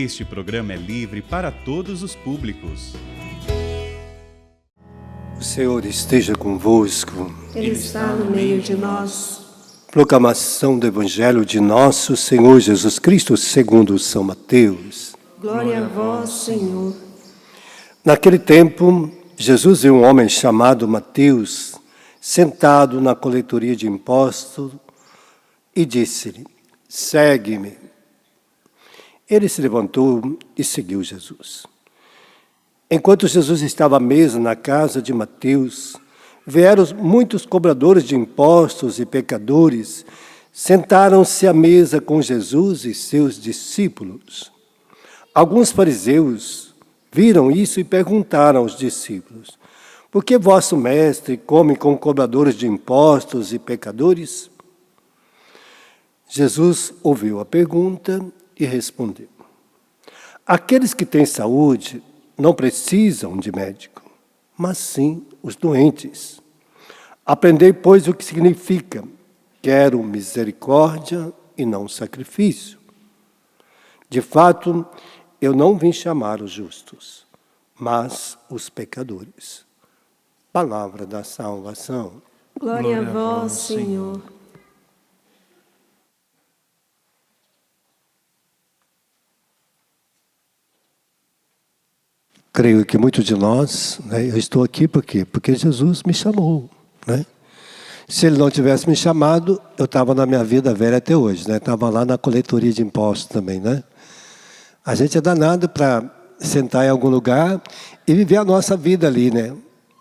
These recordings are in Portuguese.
Este programa é livre para todos os públicos. O Senhor esteja convosco. Ele está no meio de nós. Proclamação do Evangelho de nosso Senhor Jesus Cristo segundo São Mateus. Glória a vós, Senhor. Naquele tempo, Jesus viu um homem chamado Mateus, sentado na coletoria de impostos, e disse-lhe: segue-me. Ele se levantou e seguiu Jesus. Enquanto Jesus estava à mesa na casa de Mateus, vieram muitos cobradores de impostos e pecadores, sentaram-se à mesa com Jesus e seus discípulos. Alguns fariseus viram isso e perguntaram aos discípulos: por que vosso mestre come com cobradores de impostos e pecadores? Jesus ouviu a pergunta e respondeu: aqueles que têm saúde não precisam de médico, mas sim os doentes. Aprendei, pois, o que significa: quero misericórdia e não sacrifício. De fato, eu não vim chamar os justos, mas os pecadores. Palavra da salvação. Glória a vós, Senhor. Creio que muitos de nós, eu estou aqui por quê? Porque Jesus me chamou, Se Ele não tivesse me chamado, eu estava na minha vida velha até hoje, Estava lá na coletoria de impostos também, A gente é danado para sentar em algum lugar e viver a nossa vida ali,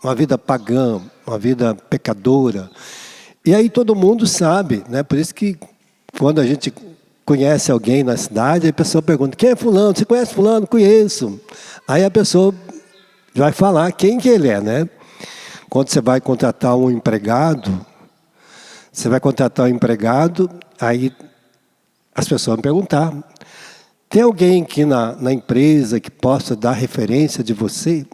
Uma vida pagã, uma vida pecadora. E aí todo mundo sabe, Por isso que quando a gente conhece alguém na cidade, a pessoa pergunta: quem é fulano? Você conhece fulano? Conheço. Aí a pessoa vai falar quem que ele é, Quando você vai contratar um empregado, aí as pessoas vão perguntar: tem alguém aqui na empresa que possa dar referência de você?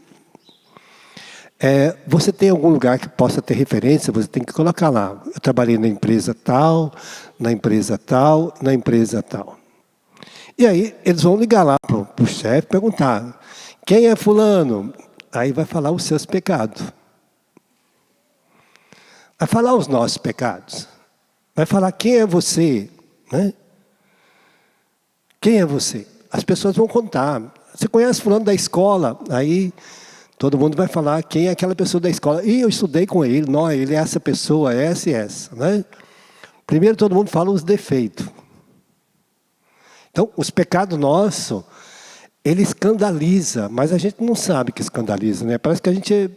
Você tem algum lugar que possa ter referência? Você tem que colocar lá: eu trabalhei na empresa tal, na empresa tal, na empresa tal. E aí eles vão ligar lá para o chefe e perguntar: quem é fulano? Aí vai falar os seus pecados. Vai falar os nossos pecados. Vai falar quem é você, Quem é você? As pessoas vão contar. Você conhece fulano da escola? Aí todo mundo vai falar quem é aquela pessoa da escola. E eu estudei com ele. Não, ele é essa pessoa, essa e essa, Primeiro todo mundo fala os defeitos. Então, os pecados nossos, ele escandaliza, mas a gente não sabe que escandaliza, Parece que a gente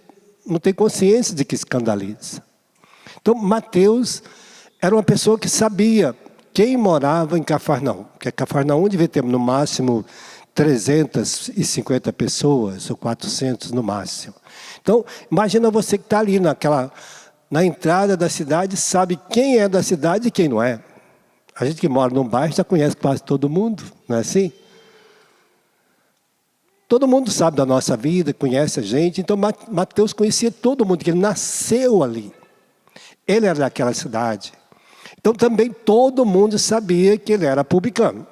não tem consciência de que escandaliza. Então, Mateus era uma pessoa que sabia quem morava em Cafarnaum. Porque Cafarnaum devia ter no máximo 350 pessoas, ou 400 no máximo. Então, imagina você que está ali na entrada da cidade, sabe quem é da cidade e quem não é. A gente que mora num bairro já conhece quase todo mundo, não é assim? Todo mundo sabe da nossa vida, conhece a gente. Então, Mateus conhecia todo mundo, que ele nasceu ali. Ele era daquela cidade. Então, também todo mundo sabia que ele era publicano.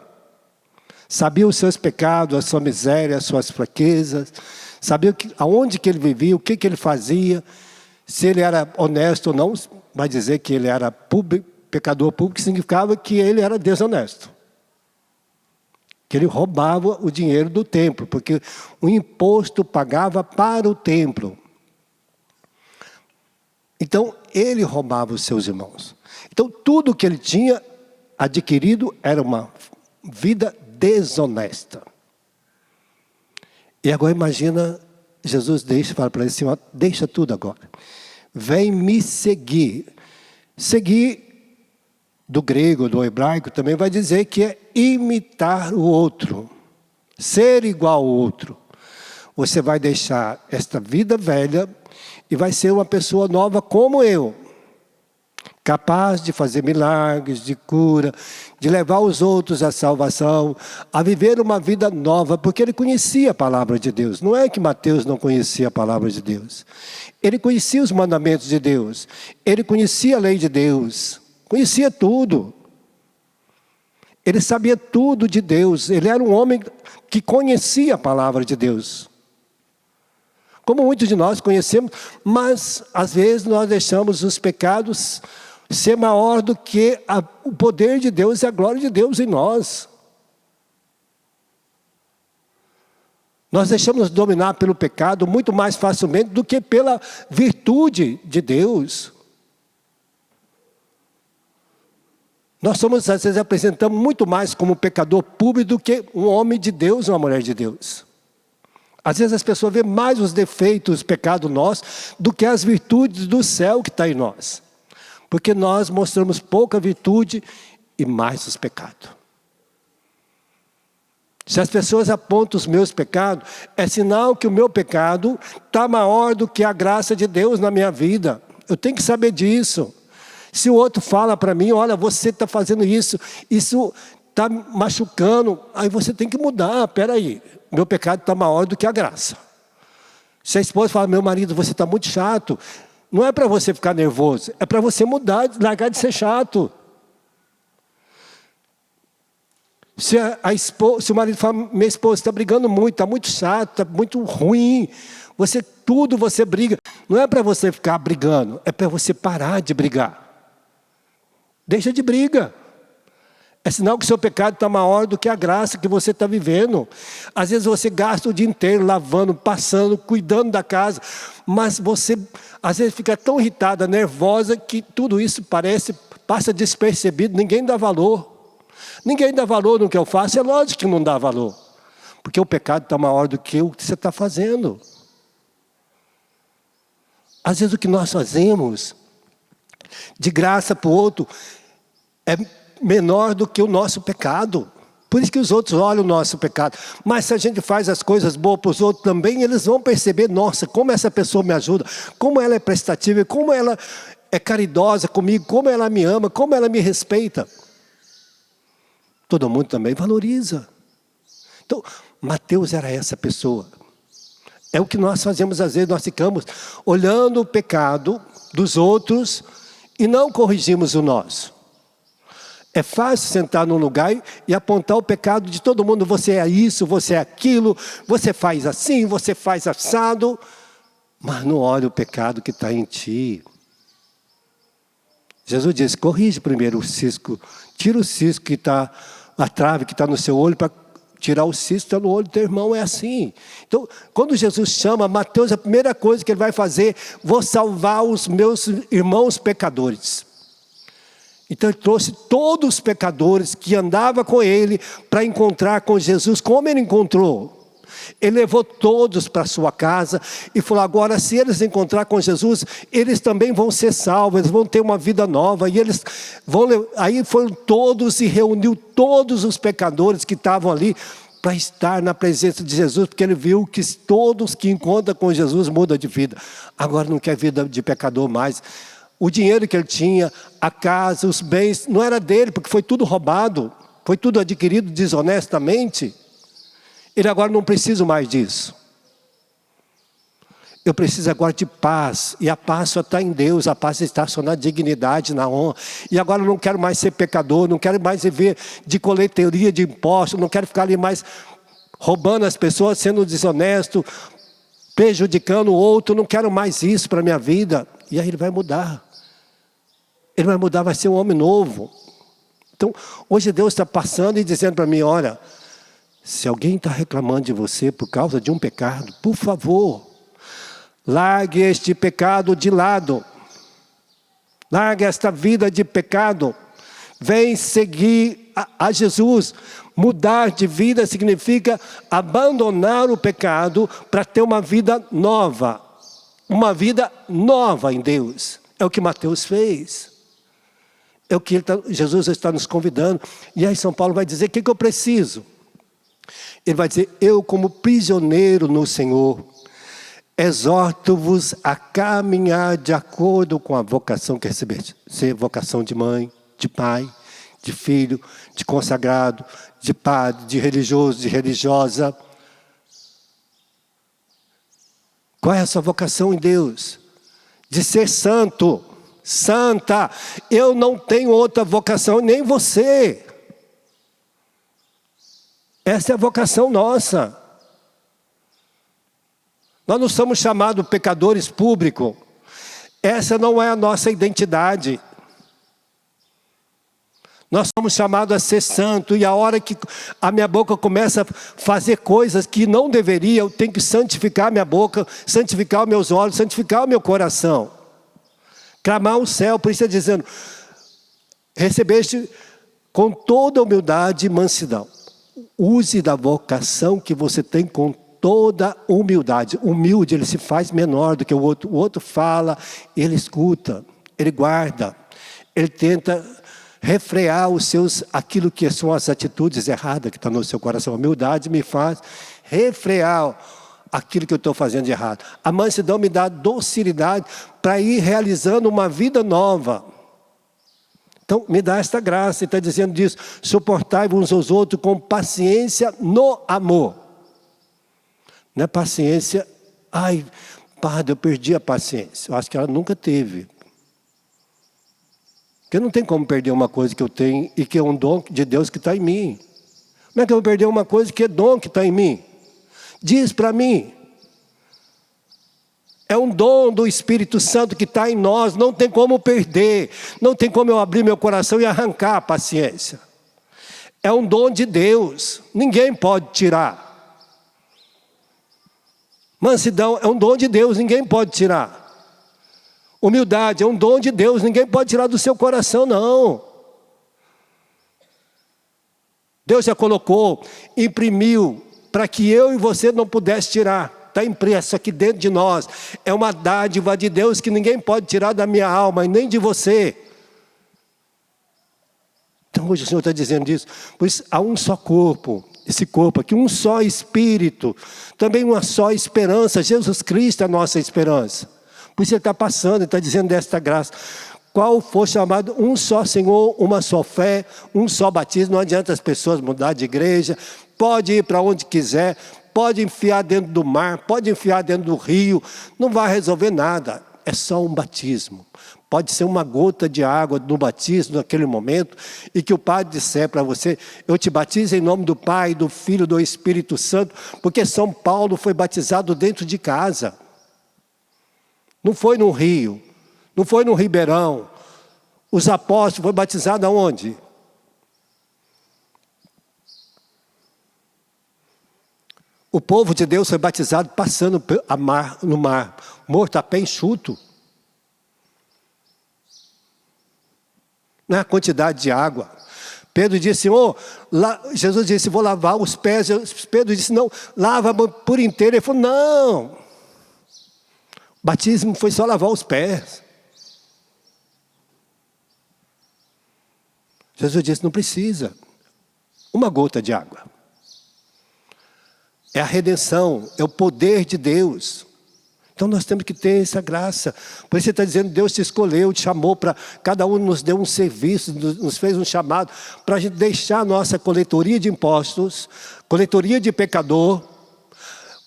Sabia os seus pecados, a sua miséria, as suas fraquezas. Sabia aonde que ele vivia, o que ele fazia. Se ele era honesto ou não, vai dizer que ele era pecador público, significava que ele era desonesto. Que ele roubava o dinheiro do templo, porque o imposto pagava para o templo. Então, ele roubava os seus irmãos. Então, tudo que ele tinha adquirido era uma vida desonesta. E agora imagina, Jesus fala para ele assim: deixa tudo agora. Vem me seguir. Seguir, do grego, do hebraico, também vai dizer que é imitar o outro. Ser igual ao outro. Você vai deixar esta vida velha e vai ser uma pessoa nova como eu. Capaz de fazer milagres, de cura, de levar os outros à salvação, a viver uma vida nova, porque ele conhecia a palavra de Deus. Não é que Mateus não conhecia a palavra de Deus. Ele conhecia os mandamentos de Deus. Ele conhecia a lei de Deus. Conhecia tudo. Ele sabia tudo de Deus. Ele era um homem que conhecia a palavra de Deus. Como muitos de nós conhecemos, mas às vezes nós deixamos os pecados ser maior do que o poder de Deus e a glória de Deus em nós. Nós deixamos dominar pelo pecado muito mais facilmente do que pela virtude de Deus. Nós somos, às vezes, apresentamos muito mais como pecador público do que um homem de Deus ou uma mulher de Deus. Às vezes as pessoas veem mais os defeitos, os pecados nossos, do que as virtudes do céu que está em nós. Porque nós mostramos pouca virtude e mais os pecados. Se as pessoas apontam os meus pecados, é sinal que o meu pecado está maior do que a graça de Deus na minha vida. Eu tenho que saber disso. Se o outro fala para mim, olha, você está fazendo isso está machucando, aí você tem que mudar, peraí, meu pecado está maior do que a graça. Se a esposa fala, meu marido, você está muito chato, não é para você ficar nervoso, é para você mudar, largar de ser chato. Se o marido fala, minha esposa está brigando muito, está muito chato, está muito ruim, tudo você briga, não é para você ficar brigando, é para você parar de brigar. Deixa de briga. É sinal que o seu pecado está maior do que a graça que você está vivendo. Às vezes você gasta o dia inteiro lavando, passando, cuidando da casa, mas você às vezes fica tão irritada, nervosa, que tudo isso passa despercebido, ninguém dá valor. Ninguém dá valor no que eu faço, é lógico que não dá valor. Porque o pecado está maior do que o que você está fazendo. Às vezes o que nós fazemos de graça para o outro é menor do que o nosso pecado. Por isso que os outros olham o nosso pecado. Mas se a gente faz as coisas boas para os outros também, eles vão perceber, nossa, como essa pessoa me ajuda, como ela é prestativa, como ela é caridosa comigo, como ela me ama, como ela me respeita. Todo mundo também valoriza. Então, Mateus era essa pessoa. É o que nós fazemos às vezes, nós ficamos olhando o pecado dos outros e não corrigimos o nosso. É fácil sentar num lugar e apontar o pecado de todo mundo. Você é isso, você é aquilo, você faz assim, você faz assado. Mas não olha o pecado que está em ti. Jesus disse, corrige primeiro o cisco. Tira o cisco que está, a trave que está no seu olho, para tirar o cisco que está no olho do teu irmão. É assim. Então, quando Jesus chama Mateus, a primeira coisa que ele vai fazer, vou salvar os meus irmãos pecadores. Então ele trouxe todos os pecadores que andavam com ele para encontrar com Jesus. Como ele encontrou? Ele levou todos para a sua casa e falou, agora se eles encontrar com Jesus, eles também vão ser salvos, eles vão ter uma vida nova. E eles vão, aí foram todos e reuniu todos os pecadores que estavam ali para estar na presença de Jesus, porque ele viu que todos que encontram com Jesus mudam de vida. Agora não quer vida de pecador mais. O dinheiro que ele tinha, a casa, os bens, não era dele, porque foi tudo roubado, foi tudo adquirido desonestamente. Ele agora não precisa mais disso. Eu preciso agora de paz, e a paz só está em Deus, a paz está só na dignidade, na honra. E agora eu não quero mais ser pecador, não quero mais viver de coleteria de impostos, não quero ficar ali mais roubando as pessoas, sendo desonesto, prejudicando o outro, não quero mais isso para a minha vida. E aí ele vai mudar. Ele vai mudar, vai ser um homem novo. Então, hoje Deus está passando e dizendo para mim, olha, se alguém está reclamando de você por causa de um pecado, por favor, largue este pecado de lado. Largue esta vida de pecado. Vem seguir a Jesus. Mudar de vida significa abandonar o pecado para ter uma vida nova. Uma vida nova em Deus. É o que Mateus fez. É o que Jesus está nos convidando. E aí São Paulo vai dizer, o que eu preciso? Ele vai dizer, eu como prisioneiro no Senhor, exorto-vos a caminhar de acordo com a vocação que recebeste. Ser vocação de mãe, de pai, de filho, de consagrado, de padre, de religioso, de religiosa. Qual é a sua vocação em Deus? De ser santo, santa. Eu não tenho outra vocação, nem você. Essa é a vocação nossa. Nós não somos chamados pecadores públicos. Essa não é a nossa identidade. Nós somos chamados a ser santo, e a hora que a minha boca começa a fazer coisas que não deveria, eu tenho que santificar a minha boca, santificar os meus olhos, santificar o meu coração. Clamar o céu, por isso está dizendo, recebeste com toda humildade e mansidão. Use da vocação que você tem com toda humildade. Humilde, ele se faz menor do que o outro. O outro fala, ele escuta, ele guarda, ele tenta refrear aquilo que são as atitudes erradas que estão no seu coração. A humildade me faz refrear aquilo que eu estou fazendo de errado. A mansidão me dá docilidade para ir realizando uma vida nova. Então, me dá esta graça, e está dizendo disso, suportai uns aos outros com paciência no amor. Não é paciência, ai, padre, eu perdi a paciência. Eu acho que ela nunca teve. Porque não tem como perder uma coisa que eu tenho e que é um dom de Deus que está em mim. Como é que eu vou perder uma coisa que é dom que está em mim? Diz para mim. É um dom do Espírito Santo que está em nós, não tem como perder. Não tem como eu abrir meu coração e arrancar a paciência. É um dom de Deus, ninguém pode tirar. Mansidão é um dom de Deus, ninguém pode tirar. Humildade é um dom de Deus, ninguém pode tirar do seu coração, não. Deus já colocou, imprimiu, para que eu e você não pudesse tirar. Está impresso aqui dentro de nós. É uma dádiva de Deus que ninguém pode tirar da minha alma e nem de você. Então hoje o Senhor está dizendo isso. Pois há um só corpo, esse corpo aqui, um só Espírito, também uma só esperança. Jesus Cristo é a nossa esperança. Por isso ele está passando, ele está dizendo desta graça. Qual for chamado um só Senhor, uma só fé, um só batismo. Não adianta as pessoas mudar de igreja, pode ir para onde quiser, pode enfiar dentro do mar, pode enfiar dentro do rio, não vai resolver nada. É só um batismo. Pode ser uma gota de água no batismo naquele momento, e que o Padre disser para você, eu te batizo em nome do Pai, do Filho e do Espírito Santo, porque São Paulo foi batizado dentro de casa. Não foi no rio, não foi no Ribeirão. Os apóstolos foram batizados aonde? O povo de Deus foi batizado passando no mar, morto a pé enxuto. Não é a quantidade de água. Pedro disse, Jesus disse, vou lavar os pés. Pedro disse, não, lava por inteiro. Ele falou, não. Batismo foi só lavar os pés. Jesus disse, não precisa. Uma gota de água. É a redenção, é o poder de Deus. Então nós temos que ter essa graça. Por isso ele está dizendo, Deus te escolheu, te chamou para... Cada um nos deu um serviço, nos fez um chamado para a gente deixar a nossa coletoria de impostos, coletoria de pecador,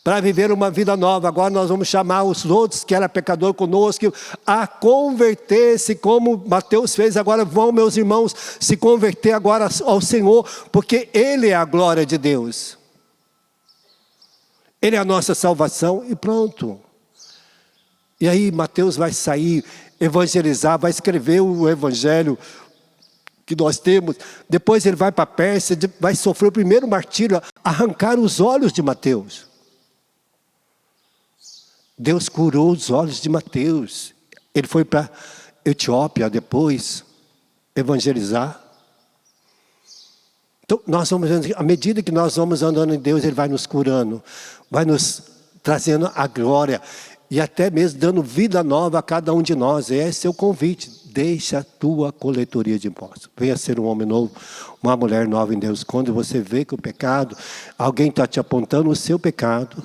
para viver uma vida nova. Agora nós vamos chamar os outros que eram pecador conosco a converter-se, como Mateus fez. Agora vão, meus irmãos, se converter agora ao Senhor, porque Ele é a glória de Deus. Ele é a nossa salvação e pronto. E aí Mateus vai sair, evangelizar, vai escrever o evangelho que nós temos. Depois ele vai para a Pérsia, vai sofrer o primeiro martírio, arrancar os olhos de Mateus. Deus curou os olhos de Mateus. Ele foi para a Etiópia depois, evangelizar. Então, à medida que nós vamos andando em Deus, Ele vai nos curando, vai nos trazendo a glória, e até mesmo dando vida nova a cada um de nós. Esse é o convite. Deixa a tua coletoria de impostos. Venha ser um homem novo, uma mulher nova em Deus. Quando você vê que o pecado, alguém está te apontando o seu pecado,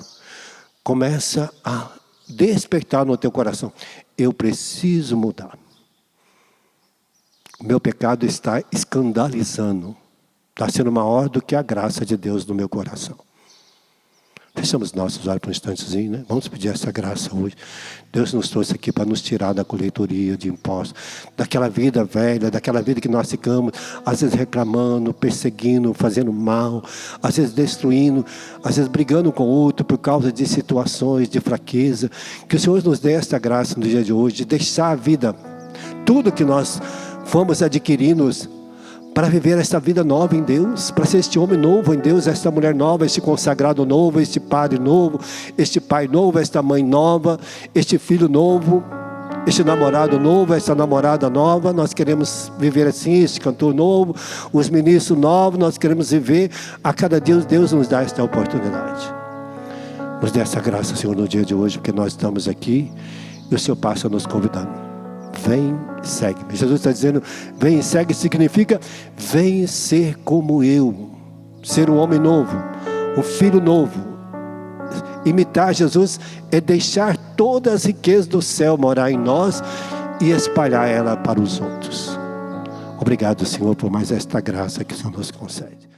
começa a despertar no teu coração. Eu preciso mudar. O meu pecado está escandalizando. Está sendo maior do que a graça de Deus no meu coração. Fechamos nossos olhos por um instantezinho, né? Vamos pedir essa graça hoje. Deus nos trouxe aqui para nos tirar da coletoria de impostos, daquela vida velha, daquela vida que nós ficamos, às vezes reclamando, perseguindo, fazendo mal, às vezes destruindo, às vezes brigando com o outro por causa de situações de fraqueza. Que o Senhor nos dê esta graça no dia de hoje, de deixar a vida, tudo que nós fomos adquirindo, para viver esta vida nova em Deus, para ser este homem novo em Deus, esta mulher nova, este consagrado novo, este padre novo, este pai novo, esta mãe nova, este filho novo, este namorado novo, esta namorada nova. Nós queremos viver assim, este cantor novo, os ministros novos, nós queremos viver. A cada dia Deus nos dá esta oportunidade. Nos dê essa graça, Senhor, no dia de hoje, porque nós estamos aqui e o Senhor passa nos convidando. Vem e segue-me. Jesus está dizendo, vem e segue, significa, vem ser como eu. Ser um homem novo, um filho novo. Imitar Jesus é deixar todas as riquezas do céu morar em nós e espalhar ela para os outros. Obrigado, Senhor, por mais esta graça que o Senhor nos concede.